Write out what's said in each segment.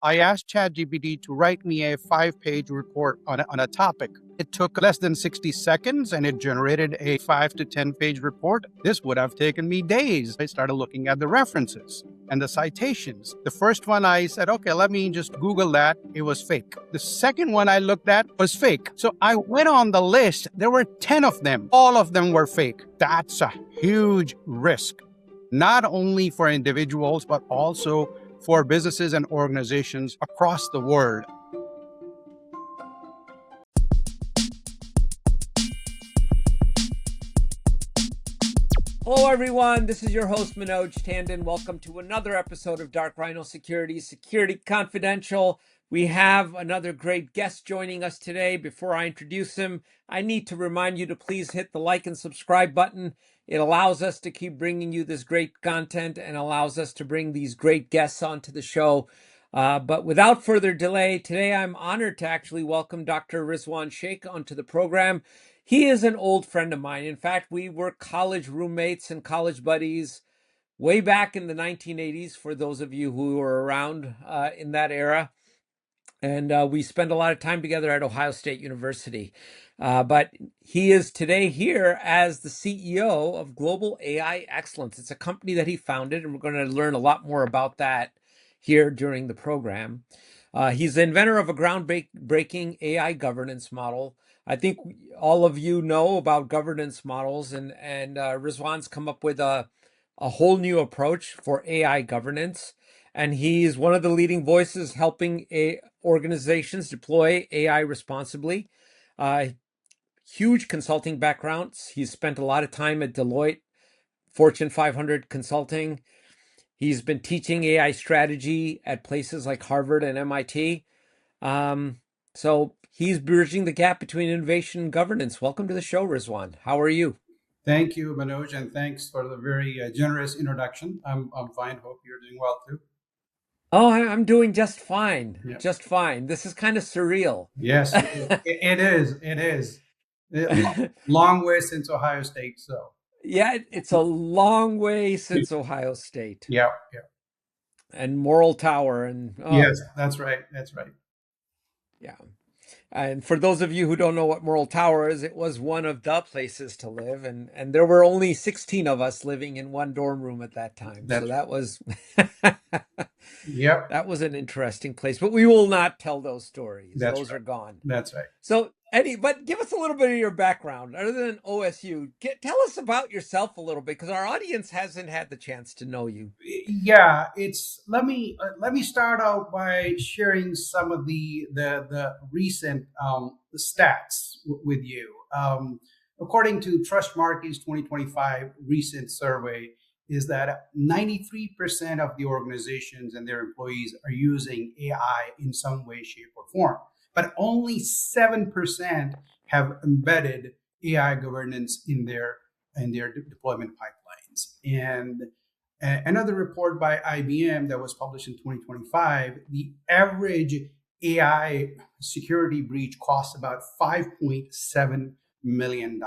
I asked ChatGPT to write me a 5-page report on a topic. It took less than 60 seconds and it generated a 5 to 10-page report. This would have taken me days. I started looking at the references and the citations. The first one I said, okay, let me just Google that. It was fake. The second one I looked at was fake. So I went on the list. There were 10 of them. All of them were fake. That's a huge risk, not only for individuals, but also for businesses and organizations across the world. Hello everyone, this is your host Manoj Tandon. Welcome to another episode of Dark Rhino Security Confidential. We have another great guest joining us today. Before I introduce him, I need to remind you to please hit the like and subscribe button. It allows us to keep bringing you this great content and allows us to bring these great guests onto the show. But without further delay, today I'm honored to actually welcome Dr. Rizwan Sheikh onto the program. He is an old friend of mine. In fact, we were college roommates and college buddies way back in the 1980s, for those of you who were around in that era. And we spent a lot of time together at Ohio State University. But he is today here as the CEO of Global AI Excellence. It's a company that he founded, and we're going to learn a lot more about that here during the program. He's the inventor of a groundbreaking AI governance model. I think all of you know about governance models, and Rizwan's come up with a whole new approach for AI governance. And he's one of the leading voices helping organizations deploy AI responsibly. Huge consulting backgrounds. He's spent a lot of time at Deloitte, Fortune 500 consulting. He's been teaching AI strategy at places like Harvard and MIT. So he's bridging the gap between innovation and governance. Welcome to the show, Rizwan. How are you? Thank you, Manoj, and thanks for the very generous introduction. I'm fine. Hope you're doing well too. Oh, I'm doing just fine. Yeah. Just fine. This is kind of surreal. Yes, it is. It is. Long way since Ohio State, so. Yeah, it's a long way since Ohio State Yeah, yeah. and Moral Tower and Yes, that's right. That's right. yeah. And for those of you who don't know what Moral Tower is, it was one of the places to live, and there were only 16 of us living in one dorm room at that time. So that was Yep. that was an interesting place. But we will not tell those stories. Those Right. are gone. That's right. So Eddie, but give us a little bit of your background, other than OSU. Tell us about yourself a little bit, because our audience hasn't had the chance to know you. Yeah, it's let me start out by sharing some of the recent stats with you. According to Trustmarket's 2025 recent survey, is that 93% of the organizations and their employees are using AI in some way, shape, or form, but only 7% have embedded AI governance in their deployment pipelines. And another report by IBM that was published in 2025, the average AI security breach costs about $5.7 million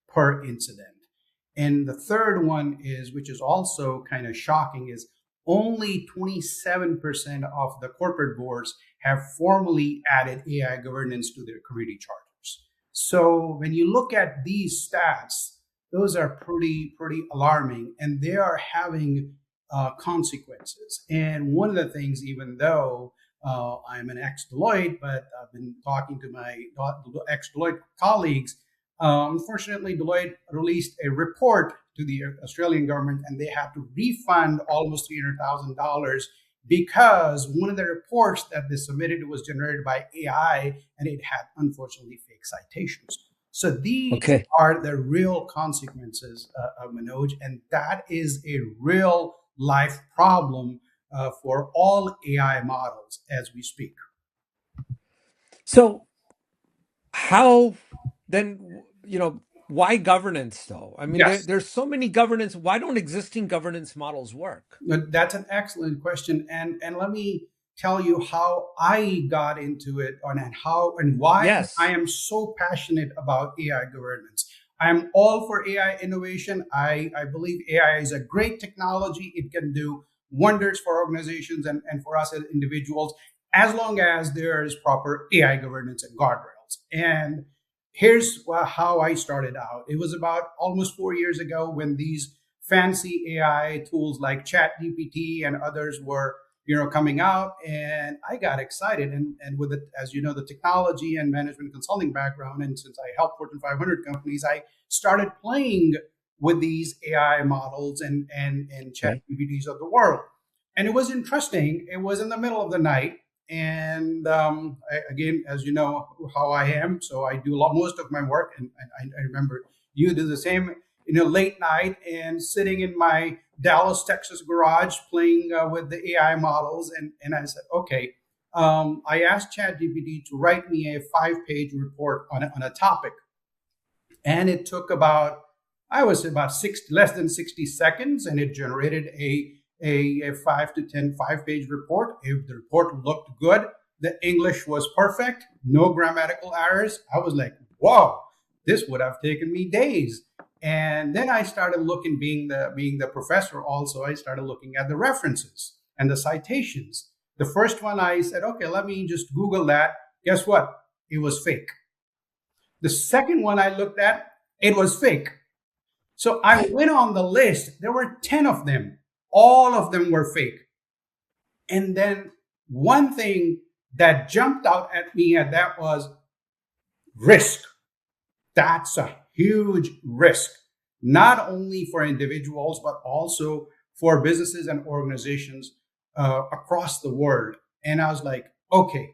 per incident. And the third one is, which is also kind of shocking, is only 27% of the corporate boards have formally added AI governance to their community charters. So when you look at these stats, those are pretty alarming, and they are having consequences. And one of the things, even though I'm an ex-Deloitte, but I've been talking to my ex-Deloitte colleagues, unfortunately, Deloitte released a report to the Australian government, and they had to refund almost $300,000 because one of the reports that they submitted was generated by AI, and it had, unfortunately, fake citations. So these are the real consequences of Manoj, and that is a real life problem for all AI models as we speak. So how then, why governance though? I mean, Yes. there's so many governance. Why don't existing governance models work? That's an excellent question. And let me tell you how I got into it and how and why Yes. I am so passionate about AI governance. I'm all for AI innovation. I believe AI is a great technology. It can do wonders for organizations and for us as individuals, as long as there is proper AI governance and guardrails. And here's how I started out. It was about almost 4 years ago when these fancy AI tools like ChatGPT and others were coming out, and I got excited. And with it, as you know, the technology and management consulting background, and since I help Fortune 500 companies, I started playing with these AI models and Okay. ChatGPTs of the world. And it was interesting. It was in the middle of the night, and again, as you know how I am, so I do most of my work, and I remember you do the same. Late night and sitting in my Dallas, Texas garage playing with the AI models, and I said, okay. I asked ChatGPT to write me a 5-page report on a topic, and it took about, I was about less than 60 seconds, and it generated a 5-page report. If the report looked good, the English was perfect, no grammatical errors. I was like, whoa, this would have taken me days. And then I started looking, being the professor also, I started looking at the references and the citations. The first one I said, okay, let me just Google that. Guess what? It was fake. The second one I looked at, it was fake. So I went on the list. There were 10 of them. All of them were fake. And then one thing that jumped out at me at that was risk. That's a huge risk, not only for individuals, but also for businesses and organizations across the world. And I was like, okay,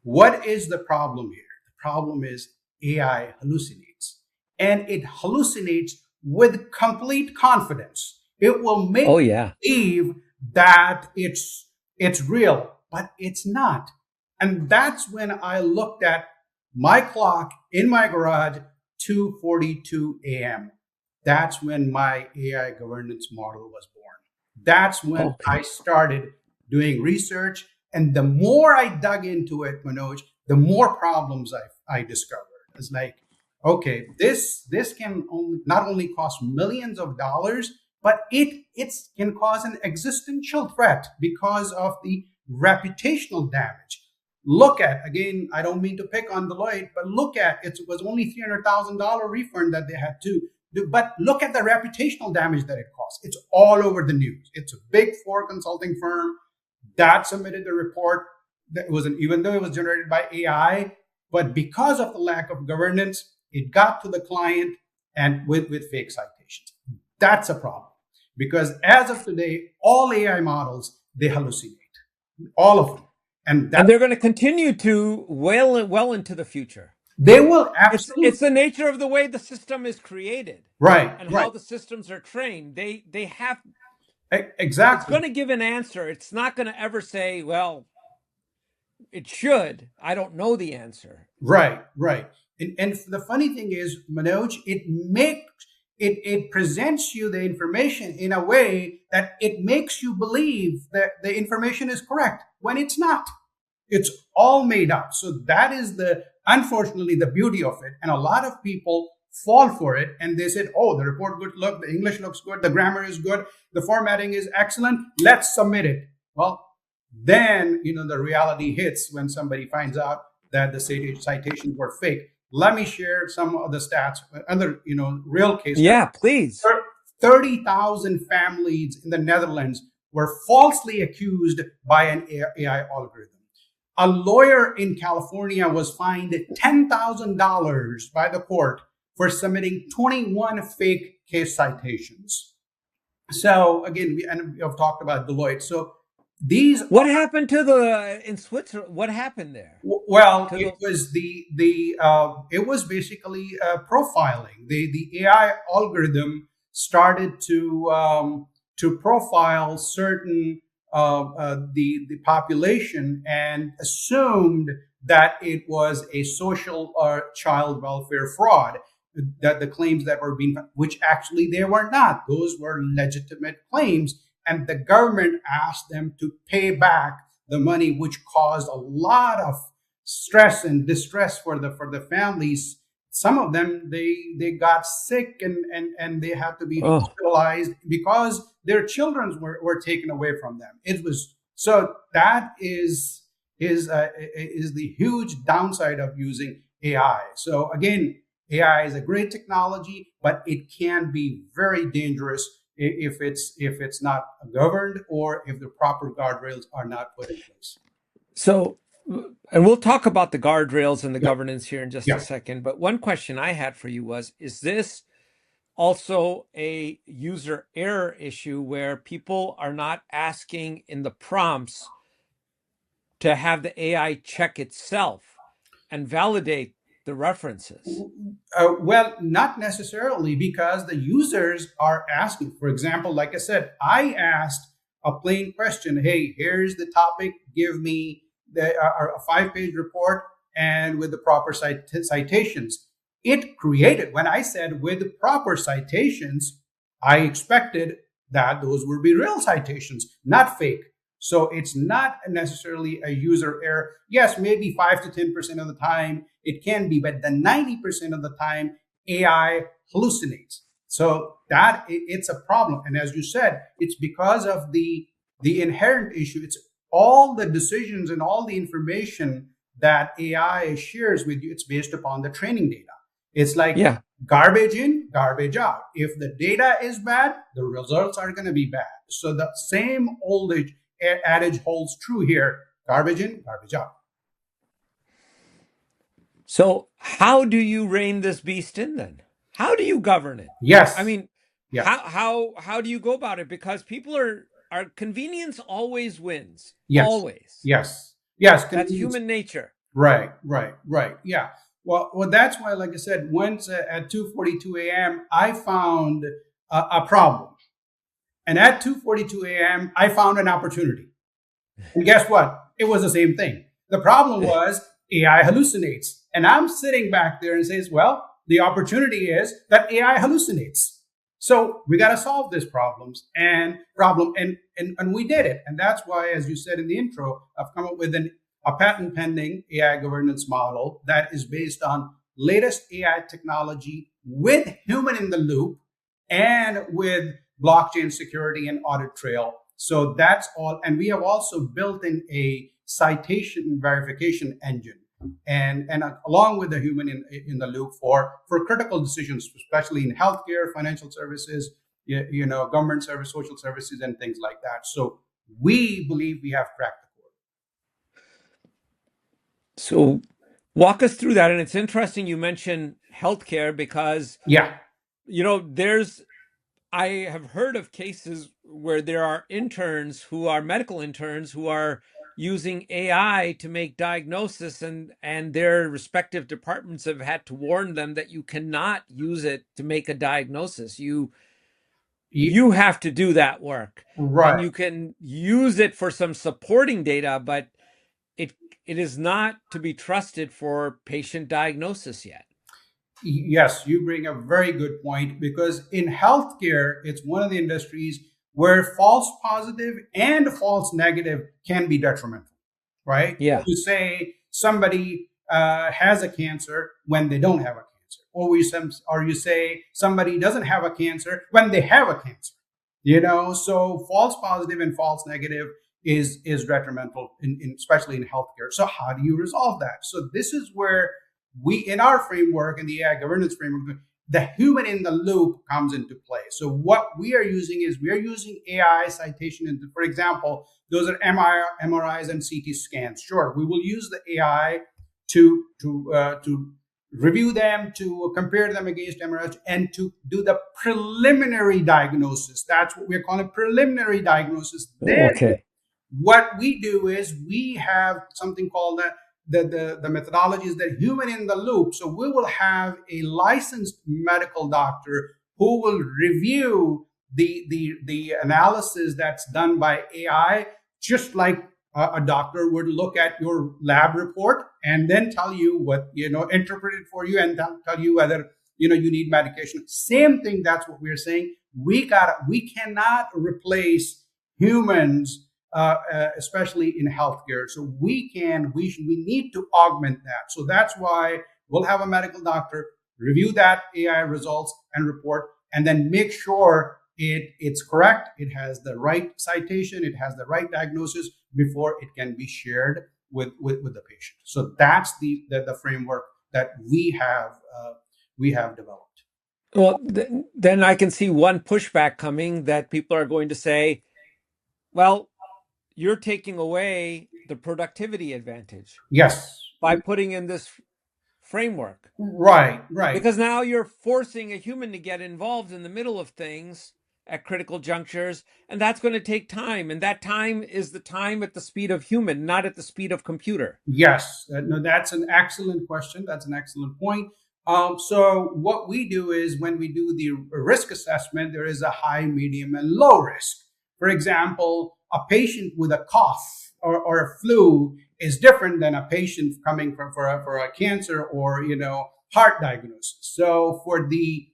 what is the problem here? The problem is AI hallucinates, and it hallucinates with complete confidence. It will make Oh, you yeah. believe that it's real, but it's not. And that's when I looked at my clock in my garage, 2:42 a.m. That's when my AI governance model was born. That's when I Okay. started doing research. And the more I dug into it, Manoj, the more problems I discovered. It's like, okay, this can not only cost millions of dollars, but it can cause an existential threat because of the reputational damage. Look at, again, I don't mean to pick on Deloitte, but look at, it was only $300,000 refund that they had to do. But look at the reputational damage that it costs. It's all over the news. It's a big four consulting firm that submitted the report. That was even though it was generated by AI, but because of the lack of governance, it got to the client and with fake citations. That's a problem because as of today, all AI models, they hallucinate, all of them. And that And they're going to continue to well into the future. they will It's absolutely. the nature of the way the system is created Right, and right. how the systems are trained. They have, it's Exactly. going to give an answer. It's not going to ever say, well, it should. I don't know the answer. Right, right. And the funny thing is, Manoj, it presents you the information in a way that it makes you believe that the information is correct when it's not. It's all made up. So that is unfortunately the beauty of it. And a lot of people fall for it and they said, oh, the report good look, the English looks good, the grammar is good, the formatting is excellent. Let's submit it. Well, then, the reality hits when somebody finds out that the citations were fake. Let me share some of the stats, other, real case studies. Yeah, please. 30,000 families in the Netherlands were falsely accused by an AI algorithm. A lawyer in California was fined $10,000 by the court for submitting 21 fake case citations. So again, we have talked about Deloitte. So these, What happened to in Switzerland? What happened there? well, To it the was it was basically profiling. The AI algorithm started to profile certain the population and assumed that it was a social or child welfare fraud. That the claims that were being, which actually they were not, those were legitimate claims, and the government asked them to pay back the money, which caused a lot of stress and distress for the families some of them they got sick and they had to be Oh, hospitalized because their children were taken away from them. It was so that is the huge downside of using AI. So again, AI is a great technology, but it can be very dangerous if it's not governed or if the proper guardrails are not put in place. so, and we'll talk about the guardrails and the Yeah, governance here in just a yeah. second. But one question I had for you was, is this also a user error issue where people are not asking in the prompts to have the AI check itself and validate the references? Well, not necessarily because the users are asking. For example, like I said, I asked a plain question. Hey, here's the topic. Give me a 5-page report and with the proper citations. It created, when I said with the proper citations, I expected that those would be real citations, not fake. So it's not necessarily a user error. Yes, maybe 5 to 10% of the time it can be, but the 90% of the time AI hallucinates. So that it's a problem. And as you said, it's because of the inherent issue. It's all the decisions and all the information that AI shares with you. It's based upon the training data. It's like Yeah. garbage in, garbage out. If the data is bad, the results are going to be bad. So the same old adage holds true here: garbage in, garbage out. So how do you rein this beast in then? How do you govern it? I Yes. mean, Yeah. how do you go about it? Because people are convenience always wins. Yes. Always. Yes. Yes. That's Convenience. human nature. Right. Right. Right. Yeah. Well, that's why, like I said, once at 2:42 a.m., I found a problem, and at 2:42 a.m., I found an opportunity. And guess what? It was the same thing. The problem was AI hallucinates. And I'm sitting back there and says, well, the opportunity is that AI hallucinates. So we got to solve this problem. And we did it. And that's why, as you said in the intro, I've come up with a patent pending AI governance model that is based on latest AI technology with human in the loop and with blockchain security and audit trail. So that's all. And we have also built in a citation verification engine and along with the human in the loop for critical decisions, especially in healthcare, financial services, government service, social services, and things like that. So we believe we have cracked the code. So walk us through that. And it's interesting you mentioned healthcare because, Yeah. there's I have heard of cases where there are interns who are medical interns who are using AI to make diagnosis and their respective departments have had to warn them that you cannot use it to make a diagnosis. You have to do that work and Right. you can use it for some supporting data, but it it is not to be trusted for patient diagnosis yet. Yes, you bring a very good point because in healthcare, it's one of the industries where false positive and false negative can be detrimental, right? Yeah. You say somebody has a cancer when they don't have a cancer, or you say somebody doesn't have a cancer when they have a cancer. So false positive and false negative is detrimental, especially in healthcare. So how do you resolve that? So this is where in our framework, in the AI governance framework, the human in the loop comes into play. So what we are using is we are using AI citation into, for example, those are MRIs and CT scans. Sure, we will use the AI to review them, to compare them against MRIs, and to do the preliminary diagnosis. That's what we're calling preliminary diagnosis. Then Okay. what we do is we have something called the methodology is that human in the loop. So we will have a licensed medical doctor who will review the analysis that's done by AI, just like a doctor would look at your lab report and then tell you what, interpret it for you and tell you whether, you need medication. Same thing. That's what we're saying. We cannot replace humans, especially in healthcare. So we need to augment that. So that's why we'll have a medical doctor review that AI results and report, and then make sure it's correct, it has the right citation, it has the right diagnosis before it can be shared with the patient. So that's the framework that we have developed. Well, then I can see one pushback coming that people are going to say, well, you're taking away the productivity advantage Yes. by putting in this framework. Right. Because now you're forcing a human to get involved in the middle of things at critical junctures, and that's going to take time. And that time is the time at the speed of human, not at the speed of computer. Yes, no, that's an excellent question. That's an excellent point. So what we do is when we do the risk assessment, there is a high, medium, and low risk. For example, a patient with a cough or a flu is different than a patient coming for a cancer or heart diagnosis. So for the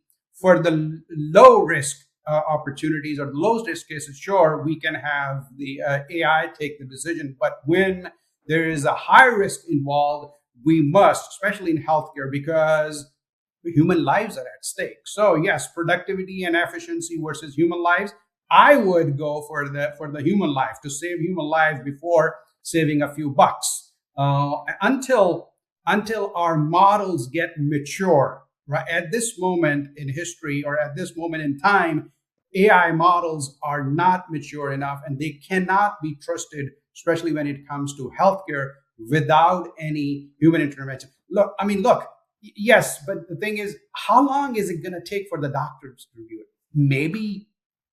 low risk opportunities or the low risk cases, sure, we can have the AI take the decision. But when there is a high risk involved, we must, especially in healthcare, because human lives are at stake. So yes, productivity and efficiency versus human lives. I would go for the human life, to save human lives before saving a few bucks. Until our models get mature, right? At this moment in history or at this moment in time, AI models are not mature enough and they cannot be trusted, especially when it comes to healthcare, without any human intervention. Look, yes, but the thing is, how long is it going to take for the doctors to review it? Maybe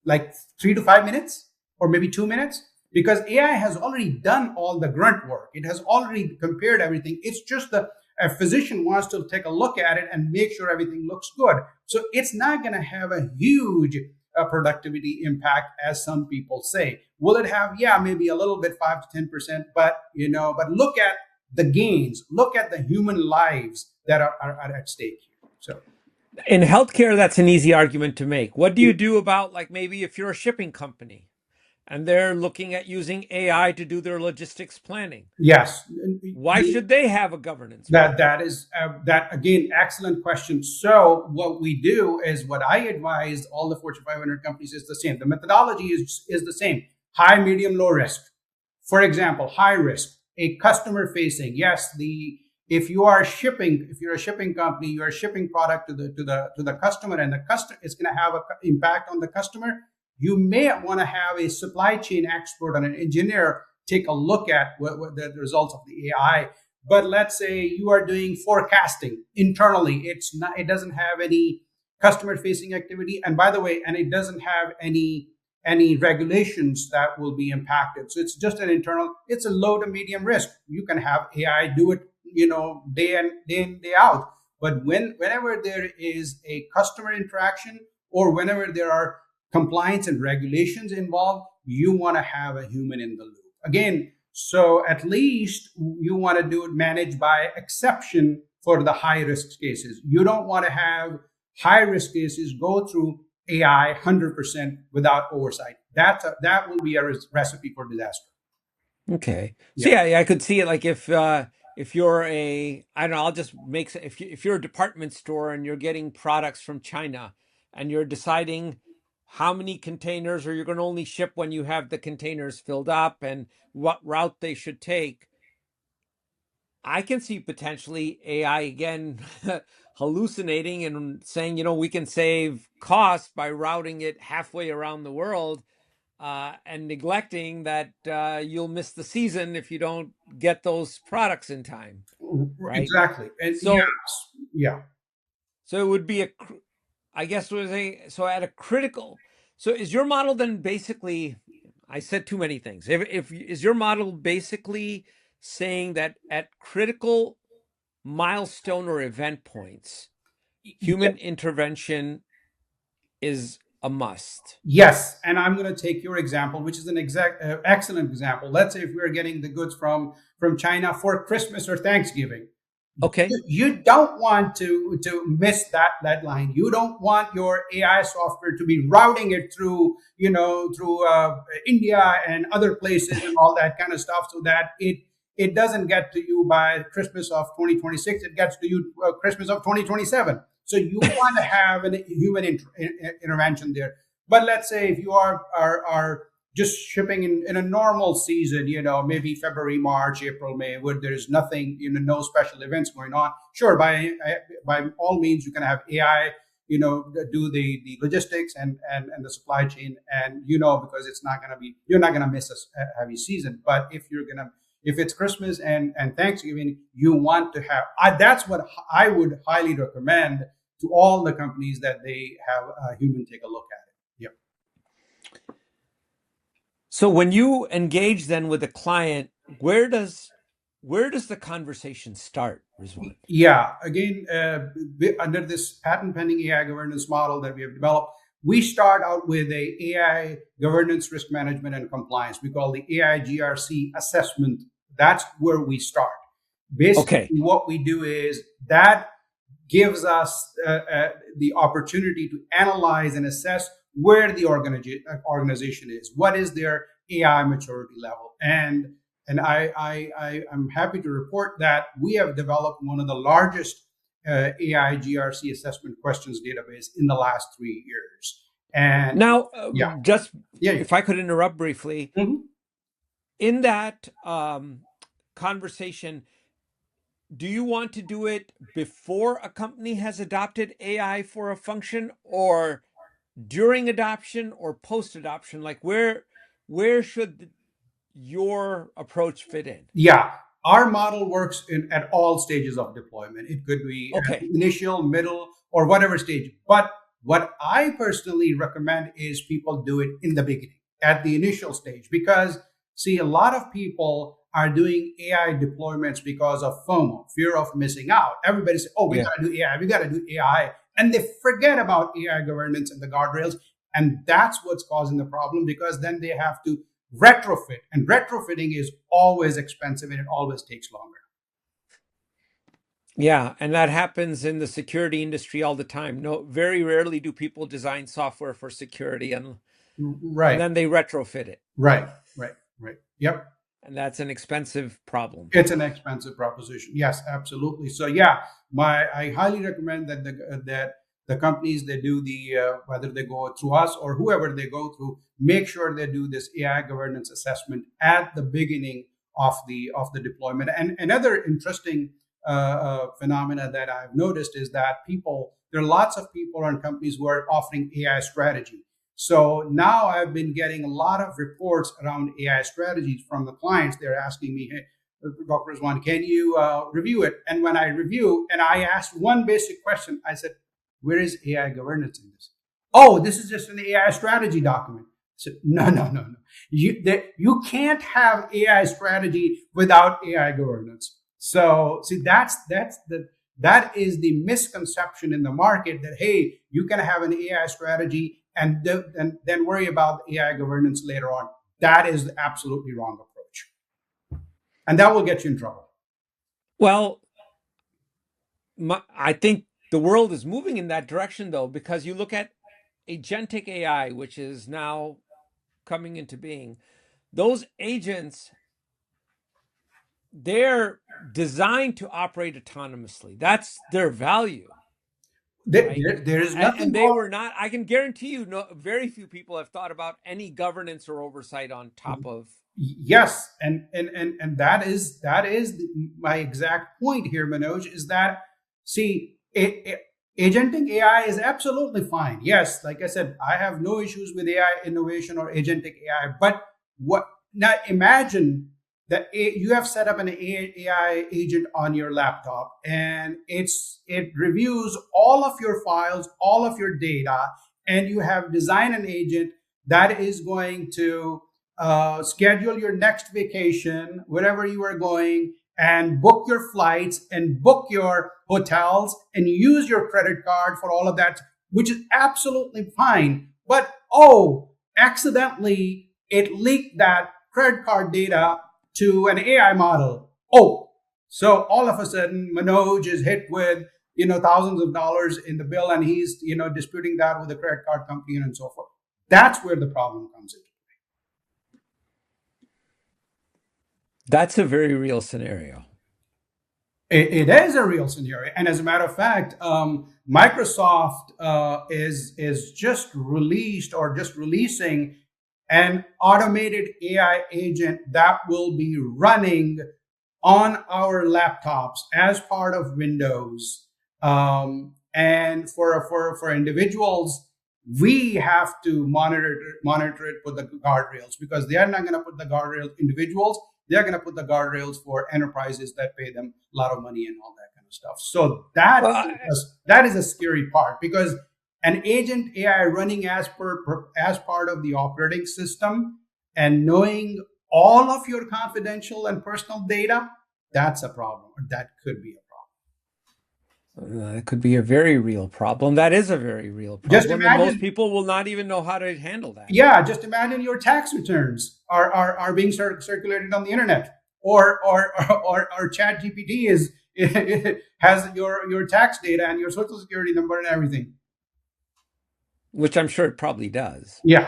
like 3 to 5 minutes or maybe 2 minutes, because AI has already done all the grunt work. It has already compared everything. It's just a physician wants to take a look at it and make sure everything looks good. So it's not going to have a huge productivity impact, as some people say. Will it have? Yeah, maybe a little bit, 5 to 10%. But look at the gains. Look at the human lives that are at stake here. So in healthcare, that's an easy argument to make. What do you do about, like, maybe if you're a shipping company and they're looking at using AI to do their logistics planning? Yes. Why should they have a governance? That is that again, excellent question. So what we do is, what I advise all the Fortune 500 companies is the same. The methodology is the same: high, medium, low risk. For example, high risk, a customer facing. Yes, if you're a shipping company, you're shipping product to the customer, and the customer is going to have an impact on the customer. You may want to have a supply chain expert and an engineer take a look at what the results of the AI. But let's say you are doing forecasting internally. It doesn't have any customer facing activity. And by the way, and it doesn't have any regulations that will be impacted. So it's just an internal, it's a low to medium risk. You can have AI do it, day in, day out. But whenever there is a customer interaction or whenever there are compliance and regulations involved, you want to have a human in the loop. Again, so at least you want to do it managed by exception for the high risk cases. You don't want to have high risk cases go through AI 100% without oversight. That will be a recipe for disaster. Okay. So yeah, I could see it, like if you're I don't know, I'll just make, if you're a department store and you're getting products from China and you're deciding how many containers, or you're going to only ship when you have the containers filled up, and what route they should take, I can see potentially AI again hallucinating and saying, we can save costs by routing it halfway around the world, and neglecting that you'll miss the season if you don't get those products in time. Right? Exactly. And so, yeah. So it would be I guess what was so at a critical. So is your model then basically? I said too many things. If is your model basically saying that at critical milestone or event points, human intervention is a must? Yes, and I'm going to take your example, which is an excellent example. Let's say if we're getting the goods from China for Christmas or Thanksgiving. Okay. You don't want to miss that deadline. You don't want your AI software to be routing it through India and other places and all that kind of stuff, so that it doesn't get to you by Christmas of 2026. It gets to you Christmas of 2027. So you want to have a human intervention there. But let's say if you are just shipping in a normal season, maybe February, March, April, May, where there's nothing, no special events going on. Sure, by all means, you can have AI, do the logistics and the supply chain, and because you're not gonna miss a heavy season. But if it's Christmas and Thanksgiving, you want to have. That's what I would highly recommend to all the companies, that they have a human take a look at it. Yep. So when you engage then with a client, where does the conversation start, Rizwan? Yeah. Again, under this patent pending AI governance model that we have developed, we start out with a AI governance, risk management, and compliance. We call the AI GRC assessment. That's where we start. Basically, Okay. what we do is that gives us the opportunity to analyze and assess where the organization is, what is their AI maturity level, and I'm happy to report that we have developed one of the largest AI GRC assessment questions database in the last 3 years. And Now, yeah, just yeah, if I could interrupt briefly, in that conversation, do you want to do it before a company has adopted AI for a function, or during adoption, or post adoption? Like where should your approach fit in? Yeah, our model works at all stages of deployment. It could be at Okay. the initial, middle, or whatever stage. But what I personally recommend is people do it in the beginning, at the initial stage, because see, a lot of people are doing AI deployments because of FOMO, fear of missing out. Everybody says, "Oh, we Yeah. got to do AI, we got to do AI," and they forget about AI governance and the guardrails, and that's what's causing the problem, because then they have to retrofit, and retrofitting is always expensive and it always takes longer. Yeah, and that happens in the security industry all the time. No, very rarely do people design software for security, and Right, then they retrofit it. right. Yep. And that's an expensive problem. It's an expensive proposition. Yes, absolutely. So yeah, I highly recommend that the companies that do the whether they go through us or whoever they go through, make sure they do this AI governance assessment at the beginning of the deployment. And another interesting phenomena that I've noticed is that there are lots of people and companies who are offering AI strategy. So now I've been getting a lot of reports around AI strategies from the clients. They're asking me, "Hey, Dr. Rizwan, can you review it?" And when I review, and I asked one basic question, I said, "Where is AI governance in this?" "Oh, this is just an AI strategy document." I said, no. You can't have AI strategy without AI governance. So see, that is the misconception in the market, that hey, you can have an AI strategy and then worry about AI governance later on. That is the absolutely wrong approach, and that will get you in trouble. Well, I think the world is moving in that direction, though, because you look at agentic AI, which is now coming into being. Those agents, they're designed to operate autonomously. That's their value, right? There is And nothing they wrong. were not, I can guarantee you, no, very few people have thought about any governance or oversight on top of. Yes, and that is my exact point here, Manoj. Is that, see, agentic AI is absolutely fine. Yes, like I said, I have no issues with AI innovation or agentic AI. But what now? Imagine that you have set up an AI agent on your laptop, and it reviews all of your files, all of your data, and you have designed an agent that is going to schedule your next vacation, wherever you are going, and book your flights and book your hotels and use your credit card for all of that, which is absolutely fine. But oh, accidentally, it leaked that credit card data to an AI model. Oh, so all of a sudden, Manoj is hit with thousands of dollars in the bill, and he's disputing that with the credit card company and so forth. That's where the problem comes in. That's a very real scenario. It is a real scenario, and as a matter of fact, Microsoft is just released or just releasing an automated AI agent that will be running on our laptops as part of Windows. And for individuals, we have to monitor it, put the guardrails, because they are not going to put the guardrails individuals. They're going to put the guardrails for enterprises that pay them a lot of money and all that kind of stuff. So Well, that is a scary part, because an agent AI running as part of the operating system and knowing all of your confidential and personal data, that's a problem, or that could be a it could be a very real problem. That is a very real problem. Just problem, and most imagine, people will not even know how to handle that. yeah, just imagine your tax returns are being circulated on the internet, or ChatGPT is has your tax data and your social security number and everything. Which I'm sure it probably does. Yeah.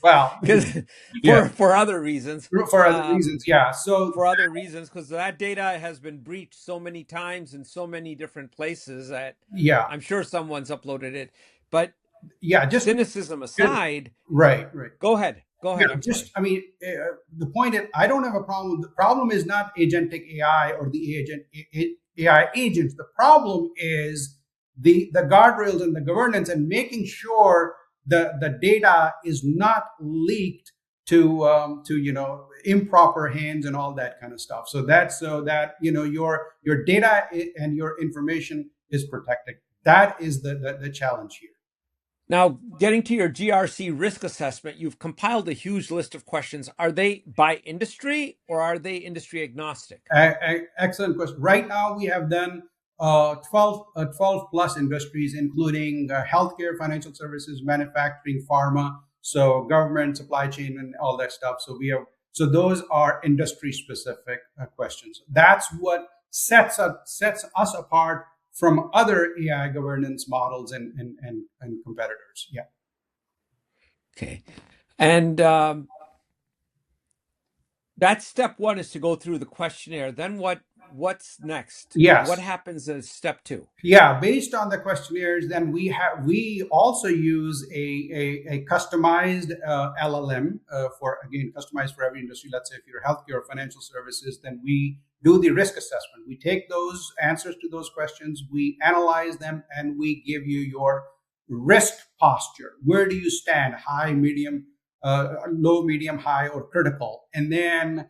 Well, Because yeah, for other reasons. for other reasons, yeah. So For other reasons, because that data has been breached so many times in so many different places that yeah, I'm sure someone's uploaded it. But yeah, just cynicism aside, right, right. go ahead. Go Yeah, ahead. I'm sorry. just I mean, the point is, I don't have a problem. The problem is not agentic AI or the AI agents. The problem is the guardrails and the governance, and making sure the data is not leaked to improper hands and all that kind of stuff. So that your data and your information is protected. That is the challenge here. Now, getting to your GRC risk assessment, you've compiled a huge list of questions. Are they by industry or are they industry agnostic? Excellent question. Right now, we have done 12 plus industries, including healthcare, financial services, manufacturing, pharma, so government, supply chain, and all that stuff. So those are industry specific questions. That's what sets us apart from other AI governance models and competitors. Yeah. Okay. And that's step one, is to go through the questionnaire. Then what's next? What Yes. happens as step two? Yeah, based on the questionnaires, then we also use a customized LLM for, again, customized for every industry. Let's say if you're healthcare or financial services, then we do the risk assessment. We take those answers to those questions, we analyze them, and we give you your risk posture. Where do you stand? High, medium, low, medium, high, or critical? And then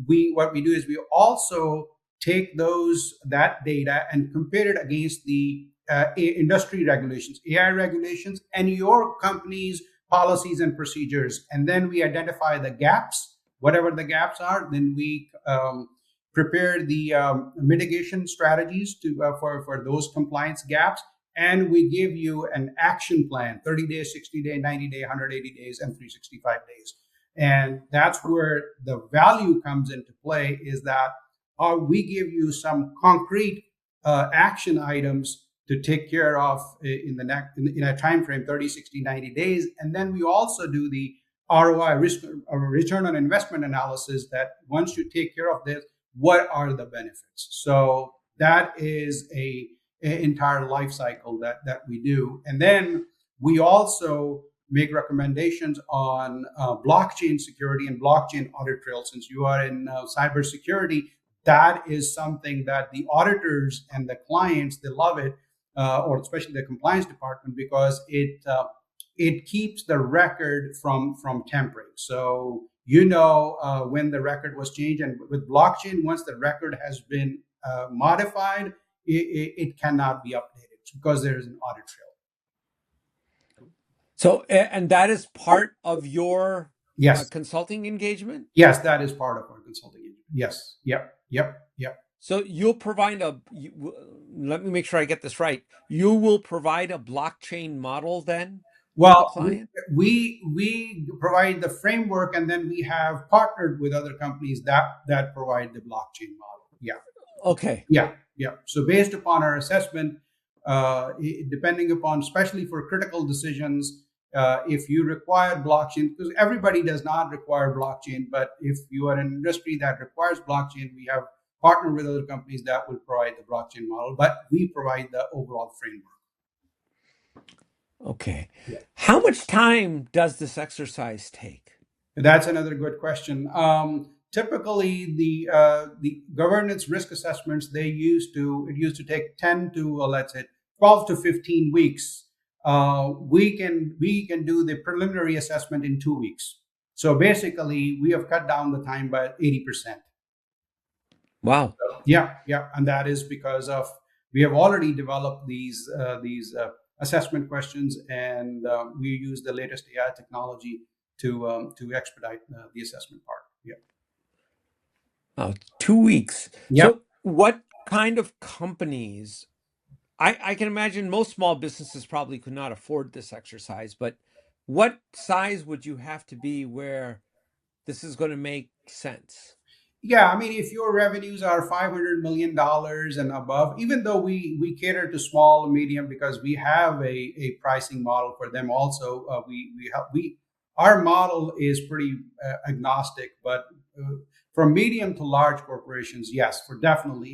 what we do is we also take that data and compare it against the industry regulations, AI regulations, and your company's policies and procedures. And then we identify the gaps, whatever the gaps are. Then we prepare the mitigation strategies for those compliance gaps. And we give you an action plan: 30 days, 60 days, 90 days, 180 days, and 365 days. And that's where the value comes into play, is that we give you some concrete action items to take care of in a time frame, 30, 60, 90 days. And then we also do the ROI, risk or return on investment analysis, that once you take care of this, what are the benefits? So that is a entire life cycle that we do. And then we also make recommendations on blockchain security and blockchain audit trail. Since you are in cybersecurity, that is something that the auditors and the clients, they love it, or especially the compliance department, because it keeps the record from tampering. So when the record was changed, and with blockchain, once the record has been modified, it cannot be updated because there is an audit trail. So, and that is part of your Yes. consulting engagement? Yes, that is part of our consulting engagement. Yes. Yep. So you'll provide let me make sure I get this right. You will provide a blockchain model then to the Well, client? we provide the framework, and then we have partnered with other companies that provide the blockchain model. Yeah. Okay. Yeah. So based upon our assessment, depending upon, especially for critical decisions, if you require blockchain, because everybody does not require blockchain, but if you are in an industry that requires blockchain, we have partner with other companies that will provide the blockchain model, but we provide the overall framework. Okay. Yeah. How much time does this exercise take? That's another good question. Typically, the governance risk assessments it used to take 10 to let's say 12 to 15 weeks. We can do the preliminary assessment in 2 weeks. So basically, we have cut down the time by 80%. Wow. Yeah, yeah, and that is because of we have already developed these assessment questions, and we use the latest AI technology to expedite the assessment part. Yeah. Oh, 2 weeks. Yep. So what kind of companies? I can imagine most small businesses probably could not afford this exercise, but what size would you have to be where this is going to make sense? Yeah, I mean, if your revenues are $500 million and above, even though we cater to small, medium, because we have a pricing model for them also. We our model is pretty agnostic, but from medium to large corporations, yes, for definitely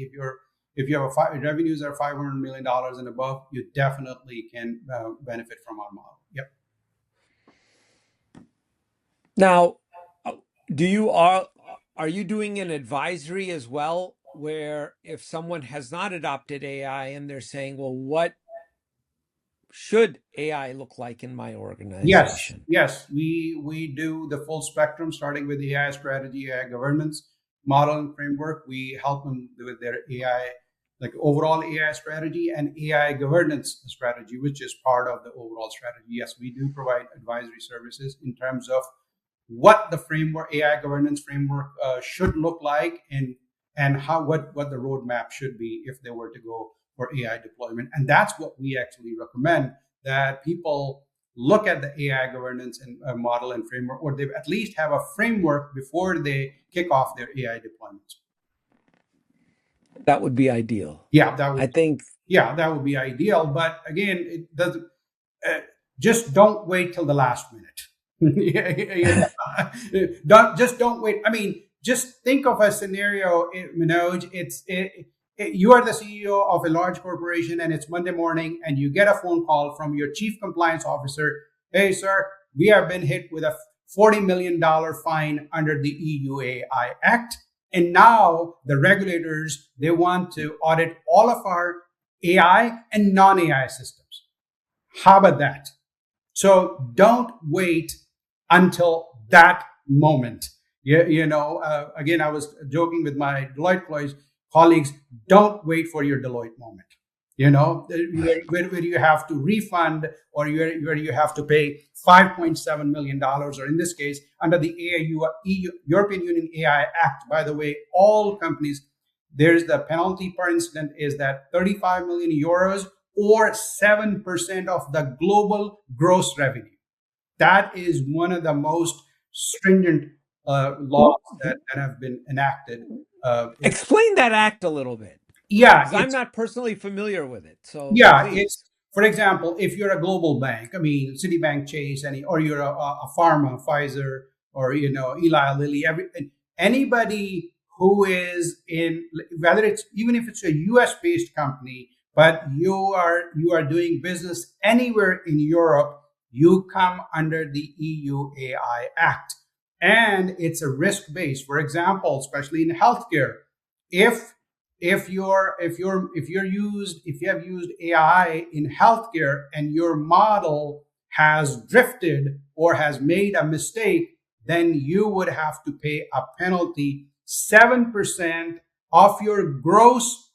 if you have revenues are $500 million and above, you definitely can benefit from our model. Yep. Now, uh, do you are you doing an advisory as well, where if someone has not adopted AI and they're saying, well, what should AI look like in my Yes, organization? yes, we do the full spectrum, starting with AI strategy, AI governance, model and framework. We help them with their AI, like overall AI strategy and AI governance strategy, which is part of the overall strategy. Yes, we do provide advisory services in terms of what the framework, AI governance framework, should look like, and how what the roadmap should be if they were to go for AI deployment. And that's what we actually recommend, that people look at the AI governance and model and framework, or they at least have a framework before they kick off their AI deployments. That would be ideal. Yeah, that would I think yeah, that would be ideal. But again, it doesn't. Just don't wait till the last minute. Don't wait. I mean, just think of a scenario, Manoj. You are the CEO of a large corporation, and it's Monday morning, and you get a phone call from your chief compliance officer. Hey, sir, we have been hit with a $40 million fine under the EU AI Act, and now the regulators, they want to audit all of our AI and non-AI systems. How about that? So don't wait until that moment. Again, I was joking with my Deloitte colleagues. Don't wait for your Deloitte moment. Where you have to refund, or where you have to pay $5.7 million, or in this case, under the European Union AI Act. By the way, all companies, there's the penalty per incident is that 35 million euros or 7% of the global gross revenue. That is one of the most stringent laws that have been enacted. explain that act a little bit, Yeah, because I'm not personally familiar with it. So it's please. for example, if you're a global bank, I mean, Citibank, Chase, or you're a pharma, Pfizer, or Eli Lilly, anybody who is in, whether it's even if it's a U.S. based company, but you are doing business anywhere in Europe, you come under the EU AI Act, and it's a risk based. For example, especially in healthcare, if if you have used AI in healthcare and your model has drifted or has made a mistake, then you would have to pay a penalty 7% of your gross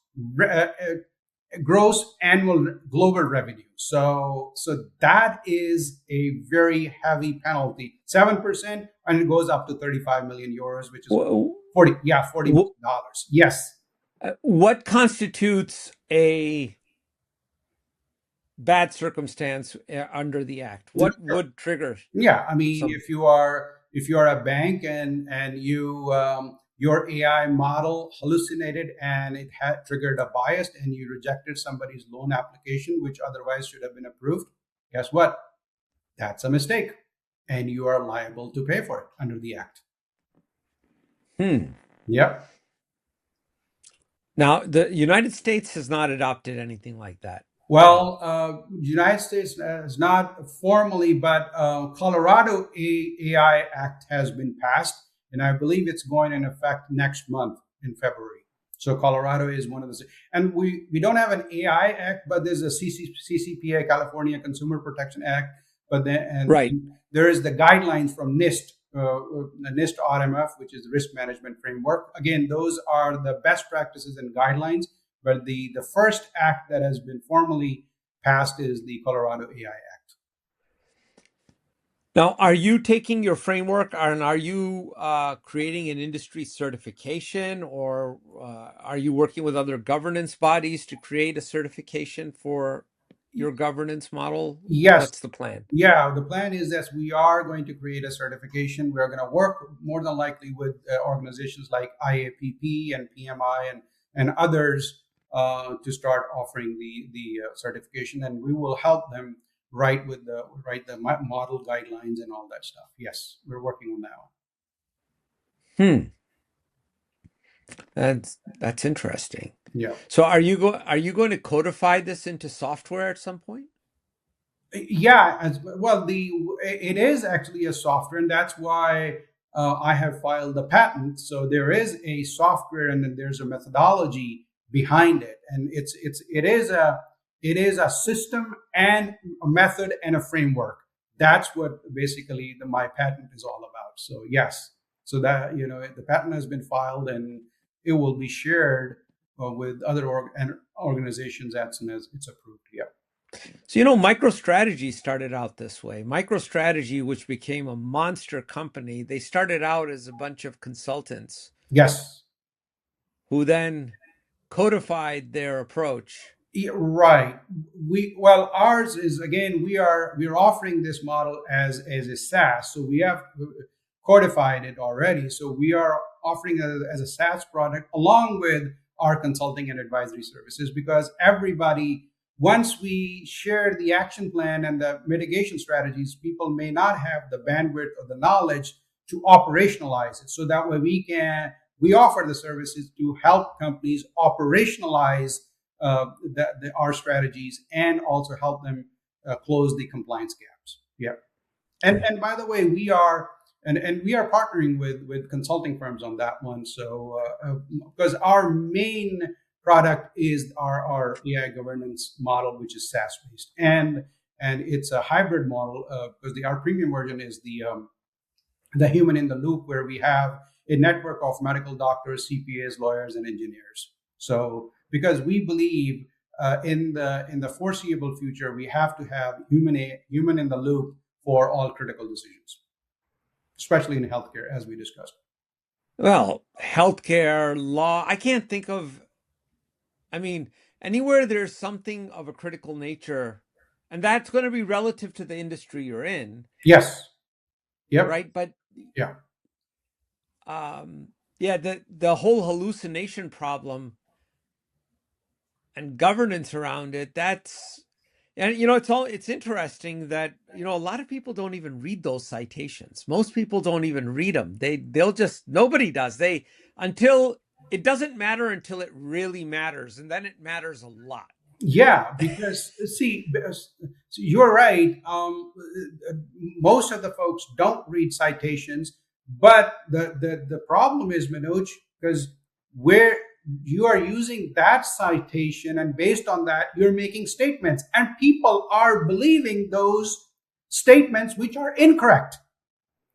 annual global revenue. So that is a very heavy penalty, 7%, and it goes up to 35 million euros, which is 40 million dollars. Yes. What constitutes a bad circumstance under the act? What would trigger Yeah, I mean, some? if you are a bank, and your AI model hallucinated, and it had triggered a bias, and you rejected somebody's loan application, which otherwise should have been approved. Guess what? That's a mistake, and you are liable to pay for it under the act. Hmm. Yep. Now, the United States has not adopted anything like that. Well, the United States has not formally, but Colorado AI Act has been passed, and I believe it's going in effect next month in February. So Colorado is one of the, and we don't have an AI Act, but there's a CCPA, California Consumer Protection Act, but then Right. and there is the guidelines from NIST, the NIST RMF, which is the Risk Management Framework. Again, those are the best practices and guidelines. But the first act that has been formally passed is the Colorado AI Act. Now, are you taking your framework and are you creating an industry certification, or are you working with other governance bodies to create a certification for your governance model? Yes. What's the plan? Yeah, the plan is that we are going to create a certification. We're going to work more than likely with organizations like IAPP and PMI and others to start offering the certification, and we will help them write the model guidelines and all that stuff. Yes, we're working on that one. Hmm. That's interesting. Yeah. So are you going to codify this into software at some point? Yeah, as well, it is actually a software, and that's why I have filed a patent. So there is a software, and then there's a methodology behind it, and it is a system and a method and a framework. That's what basically my patent is all about. So yes, so that the patent has been filed, and it will be shared with other organizations as soon as it's approved. Yeah. So, MicroStrategy started out this way. MicroStrategy, which became a monster company, they started out as a bunch of consultants Yes. who then codified their approach. Yeah, right. Ours is, again, we're offering this model as a SaaS, so we have codified it already. So we are offering it as a SaaS product along with our consulting and advisory services, because everybody, once we share the action plan and the mitigation strategies, people may not have the bandwidth or the knowledge to operationalize it. So that way we offer the services to help companies operationalize our strategies and also help them close the compliance gaps. Yeah. And by the way, we are partnering with consulting firms on that one. So because our main product is our AI governance model, which is SaaS based, and it's a hybrid model because our premium version is the human in the loop, where we have a network of medical doctors, CPAs, lawyers, and engineers. So because we believe in the foreseeable future, we have to have human in the loop for all critical decisions, especially in healthcare, as we discussed. Well, healthcare, law, I can't think of, anywhere there's something of a critical nature, and that's going to be relative to the industry you're in. Yes. Yep. Right. But yeah. Yeah, the whole hallucination problem and governance around it, it's interesting that, a lot of people don't even read those citations. Most people don't even read them. Nobody does. Until it doesn't matter until it really matters. And then it matters a lot. Yeah, because you're right. Most of the folks don't read citations, but the problem is, Manoj, because where you are using that citation, and based on that, you're making statements, and people are believing those statements which are incorrect.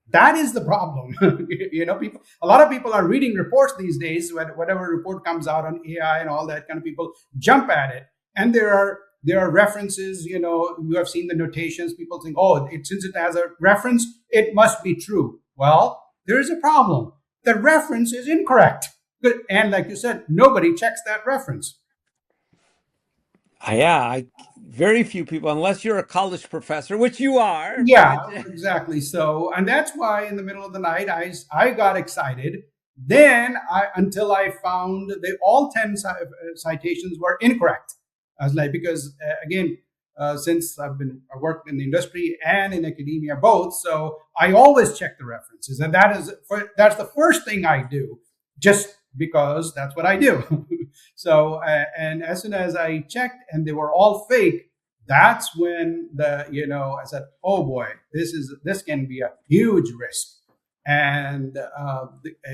That is the problem. A lot of people are reading reports these days. Whatever report comes out on AI and all that kind of, people jump at it. And there are references, you have seen the notations. People think, since it has a reference, it must be true. Well, there is a problem. The reference is incorrect. And like you said, nobody checks that reference. Yeah, very few people, unless you're a college professor, which you are. Yeah, exactly. So, and that's why in the middle of the night, I got excited. Then until I found all 10 citations were incorrect. I was like, because again, since I worked in the industry and in academia both, so I always check the references, and that's the first thing I do. Just because that's what I do. So, and as soon as I checked and they were all fake, that's when I said, oh boy, this can be a huge risk. And I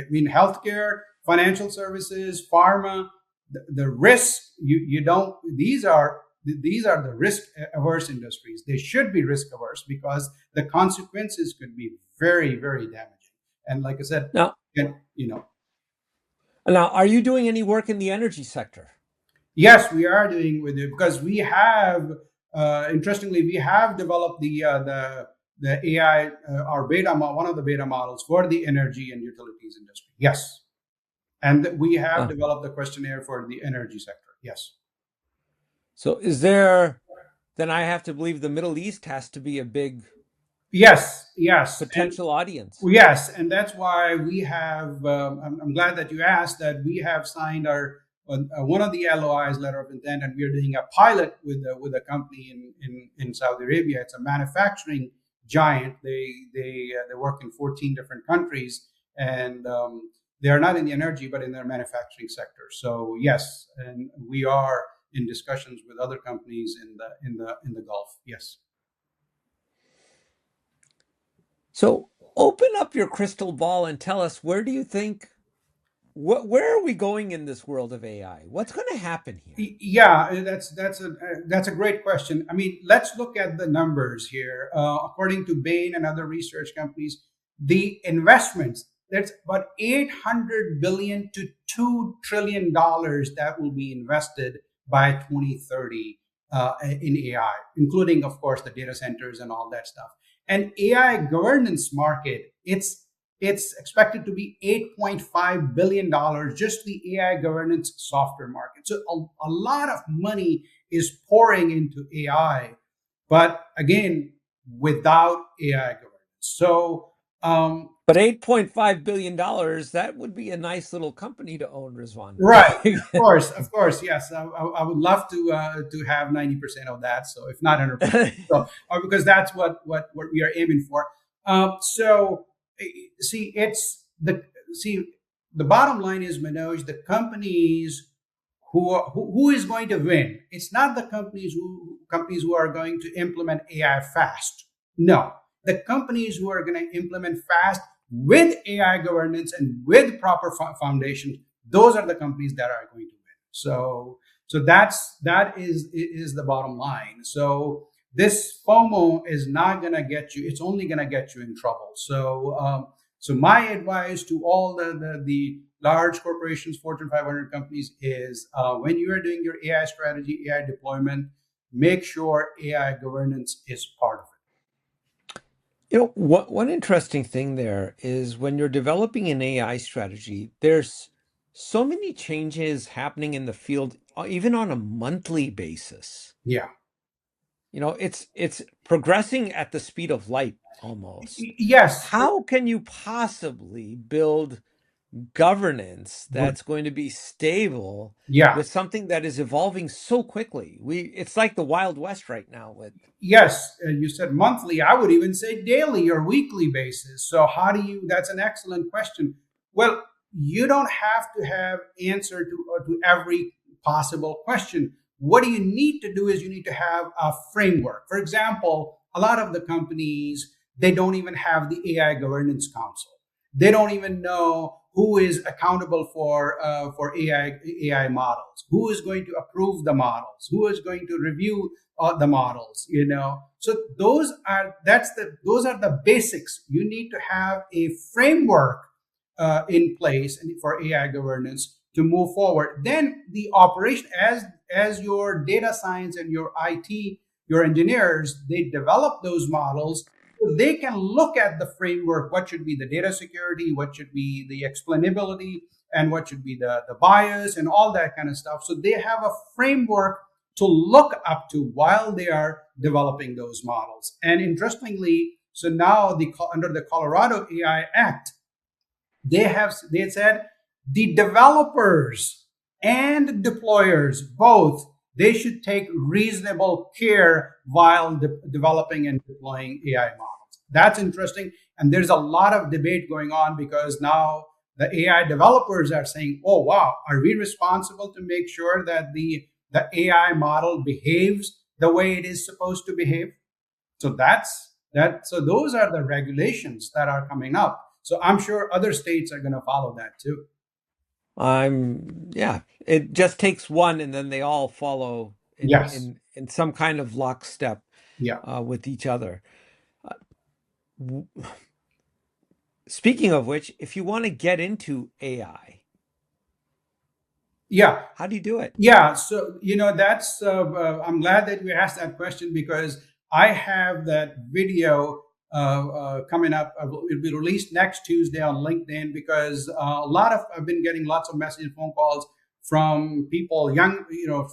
mean, healthcare, financial services, pharma, the risk you don't. These are the risk averse industries. They should be risk averse because the consequences could be very, very damaging. And like I said, Now, you know, now, are you doing any work in the energy sector? yes, we are doing with it because we have, interestingly, we have developed the AI, our one of the beta models for the energy and utilities industry. Yes, and we have Uh, developed the questionnaire for the energy sector. Yes. so then I have to believe the Middle East has to be a big Yes, yes, and potential audience. yes, and that's why we have. I'm glad that you asked that. We have signed our one of the LOIs, letter of intent, and we are doing a pilot with a company in Saudi Arabia. It's a manufacturing giant. They work in 14 different countries, and they are not in the energy, but in their manufacturing sector. So yes, and we are in discussions with other companies in the Gulf. Yes. So open up your crystal ball and tell us, where do you think, where are we going in this world of AI? What's going to happen here? Yeah, that's a great question. I mean, let's look at the numbers here. According to Bain and other research companies, the investments, that's about 800 billion to $2 trillion that will be invested by 2030 in AI, including, of course, the data centers and all that stuff. And AI governance market, it's expected to be $8.5 billion, just the AI governance software market. So a lot of money is pouring into AI, but again, without AI governance. So, But $8.5 billion, that would be a nice little company to own, Rizwan. right, of course, yes. I would love to have 90% of that. So if not 100%, so because that's what we are aiming for. So see, see the bottom line is, Manoj, the companies who is going to win. It's not the companies who are going to implement AI fast. No, the companies who are going to implement fast with AI governance and with proper foundation, those are the companies that are going to win. So that is the bottom line. So this FOMO is not going to get you. It's only going to get you in trouble. So my advice to all the large corporations, Fortune 500 companies, is when you are doing your AI strategy, AI deployment, make sure AI governance is part of it. One interesting thing there is when you're developing an AI strategy, there's so many changes happening in the field, even on a monthly basis. Yeah. It's progressing at the speed of light almost. Yes. How can you possibly build governance Good. that's going to be stable Yeah. with something that is evolving so quickly? It's like the Wild West right now with Yes, you said monthly. I would even say daily or weekly basis. So how do you? That's an excellent question. Well, you don't have to have answer to every possible question. What do you need to do is you need to have a framework. For example, a lot of the companies, they don't even have the AI governance council. They don't even know who is accountable for AI models, who is going to approve the models, who is going to review the models. So those are the basics. You need to have a framework in place for AI governance to move forward. Then the operation, as your data science and your IT, your engineers, they develop those models. They can look at the framework, what should be the data security, what should be the explainability, and what should be the bias and all that kind of stuff. So they have a framework to look up to while they are developing those models. And interestingly, so now under the Colorado AI Act, they said the developers and deployers both, they should take reasonable care while developing and deploying AI models. That's interesting. And there's a lot of debate going on because now the AI developers are saying, oh, wow, are we responsible to make sure that the AI model behaves the way it is supposed to behave? So that's that. So those are the regulations that are coming up. So I'm sure other states are going to follow that too. Yeah, it just takes one and then they all follow in Yes. in some kind of lockstep Yeah. with each other. Speaking of which, if you want to get into AI, Yeah. how do you do it? Yeah, so that's I'm glad that you asked that question because I have that video coming up. It'll be released next Tuesday on LinkedIn because I've been getting lots of messages, phone calls from people young,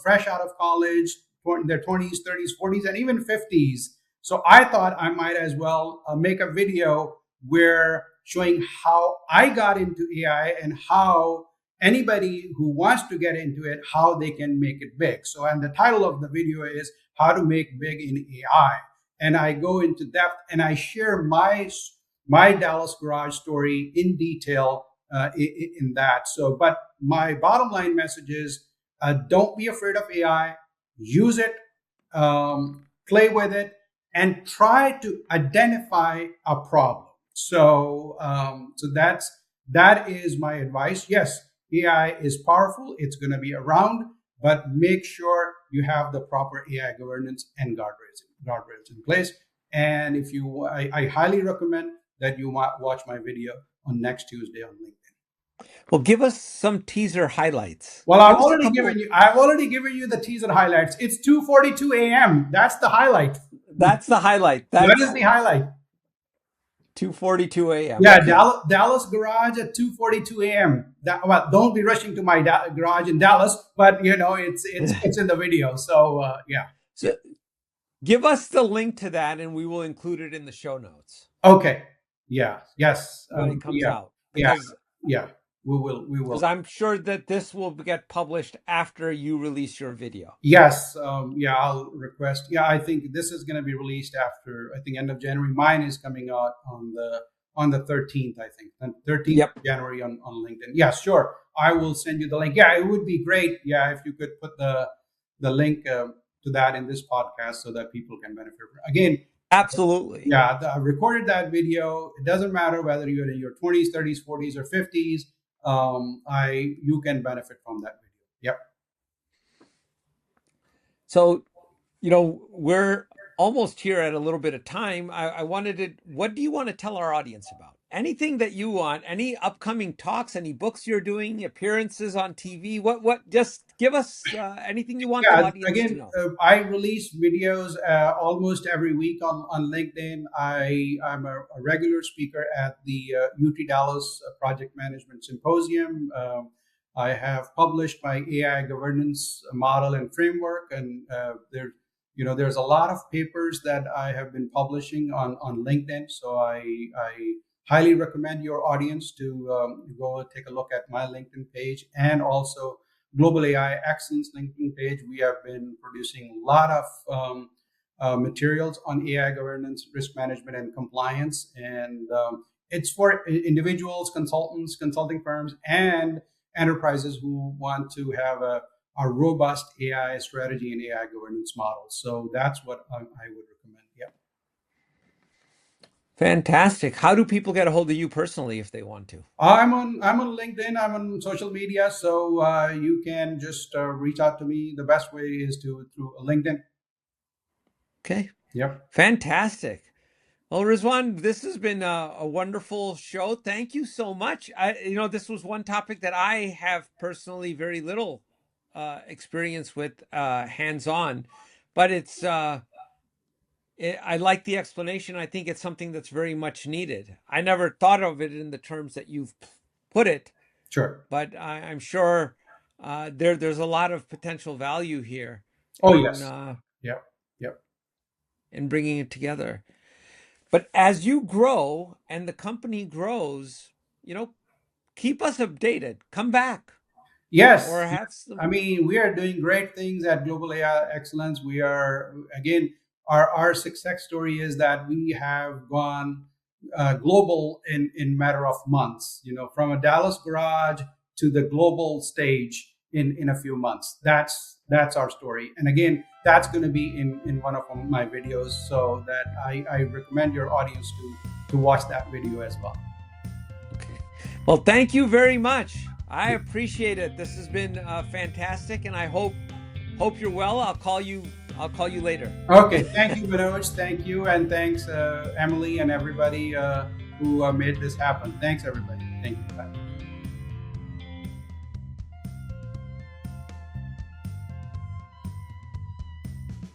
fresh out of college, in their 20s, 30s, 40s, and even 50s. So I thought I might as well make a video where showing how I got into AI and how anybody who wants to get into it, how they can make it big. So, and the title of the video is How to Make Big in AI. And I go into depth and I share my Dallas garage story in detail in that. So, but my bottom line message is don't be afraid of AI, use it, play with it, and try to identify a problem. So, that is my advice. Yes, AI is powerful, it's going to be around, but make sure you have the proper AI governance and guardrails in place. And I highly recommend that you watch my video on next Tuesday on LinkedIn. Well, give us some teaser highlights. Well, Give us a couple. I've already given you the teaser highlights. It's 2:42 a.m. That's the highlight. That's the highlight. That is That's the highlight. 2:42 a.m. Yeah, Okay. Dallas garage at 2:42 a.m. Well, don't be rushing to my garage in Dallas, but it's in the video. So yeah. So give us the link to that, and we will include it in the show notes Okay. Yeah. Yes. when it comes Yeah. out, Yeah. because Yeah. We will. We will. I'm sure that this will get published after you release your video. Yes. Yeah. I'll request. Yeah. I think this is going to be released after. I think end of January. Mine is coming out on the 13th. I think 13th Yep. of January on LinkedIn. Yeah. Sure. I will send you the link. Yeah. It would be great. Yeah. If you could put the link to that in this podcast so that people can benefit from it. Again. Absolutely. Yeah, I recorded that video. It doesn't matter whether you're in your 20s, 30s, 40s, or 50s. You can benefit from that video. Yep. So, we're almost here at a little bit of time. I wanted to, what do you want to tell our audience about? Anything that you want, any upcoming talks, any books you're doing, appearances on TV, just give us anything you want the Yeah. audience to Again, know. I release videos almost every week on LinkedIn. I'm a regular speaker at the UT Dallas Project Management Symposium. I have published my AI governance model and framework, and there's a lot of papers that I have been publishing on LinkedIn. So I highly recommend your audience to go take a look at my LinkedIn page and also Global AI Excellence LinkedIn page. We have been producing a lot of materials on AI governance, risk management, and compliance. And it's for individuals, consultants, consulting firms, and enterprises who want to have a robust AI strategy and AI governance model. So that's what I would recommend. Yeah. Fantastic. How do people get a hold of you personally if they want to? I'm on LinkedIn. I'm on social media, so you can just reach out to me. The best way is through LinkedIn. Okay. Yep. Fantastic. Well, Rizwan, this has been a wonderful show. Thank you so much. This was one topic that I have personally very little experience with hands-on, but I like the explanation. I think it's something that's very much needed. I never thought of it in the terms that you've put it, Sure. but I'm sure there's a lot of potential value here Oh in yes. Yep. Yep. in bringing it together. But as you grow and the company grows, keep us updated. Come back Yes. or have I some. mean, we are doing great things at Global AI Excellence. We are again, our success story is that we have gone global in matter of months. From a Dallas garage to the global stage in a few months. That's our story. And again, that's going to be in one of my videos, so that I recommend your audience to watch that video as well. Okay. Well, thank you very much. I appreciate it. This has been fantastic, and I hope you're well. I'll call you later. Okay, thank you, Manoj. Thank you, and thanks, Emily, and everybody who made this happen. Thanks, everybody. Thank you. Bye.